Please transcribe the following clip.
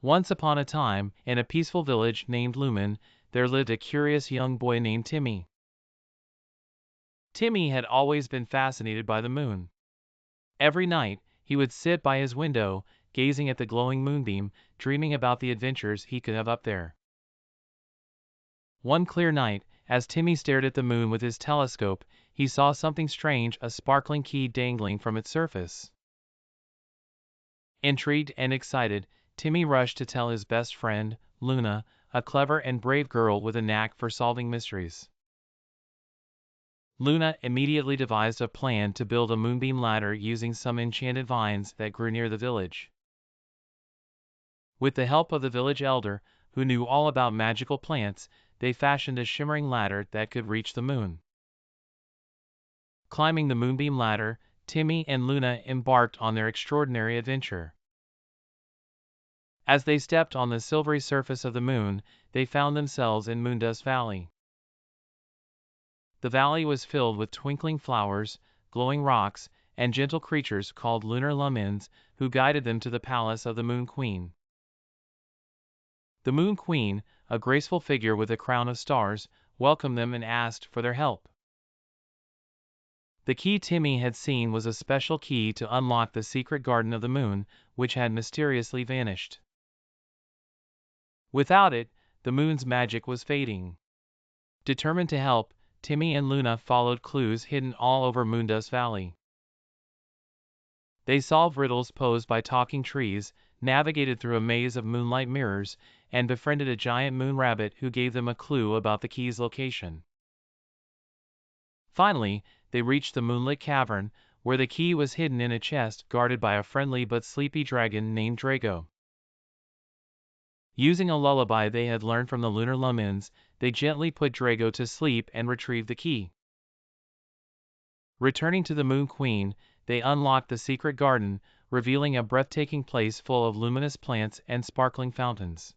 Once upon a time, in a peaceful village named Lumin, there lived a curious young boy named Timmy. Timmy had always been fascinated by the moon. Every night, he would sit by his window, gazing at the glowing moonbeam, dreaming about the adventures he could have up there. One clear night, as Timmy stared at the moon with his telescope, he saw something strange, a sparkling key dangling from its surface. Intrigued and excited, Timmy rushed to tell his best friend, Luna, a clever and brave girl with a knack for solving mysteries. Luna immediately devised a plan to build a moonbeam ladder using some enchanted vines that grew near the village. With the help of the village elder, who knew all about magical plants, they fashioned a shimmering ladder that could reach the moon. Climbing the moonbeam ladder, Timmy and Luna embarked on their extraordinary adventure. As they stepped on the silvery surface of the moon, they found themselves in Moondust Valley. The valley was filled with twinkling flowers, glowing rocks, and gentle creatures called Lunar Lumins, who guided them to the palace of the Moon Queen. The Moon Queen, a graceful figure with a crown of stars, welcomed them and asked for their help. The key Timmy had seen was a special key to unlock the secret garden of the moon, which had mysteriously vanished. Without it, the moon's magic was fading. Determined to help, Timmy and Luna followed clues hidden all over Moondust Valley. They solved riddles posed by talking trees, navigated through a maze of moonlight mirrors, and befriended a giant moon rabbit who gave them a clue about the key's location. Finally, they reached the moonlit cavern, where the key was hidden in a chest guarded by a friendly but sleepy dragon named Drago. Using a lullaby they had learned from the Lunar Lumins, they gently put Drago to sleep and retrieved the key. Returning to the Moon Queen, they unlocked the secret garden, revealing a breathtaking place full of luminous plants and sparkling fountains.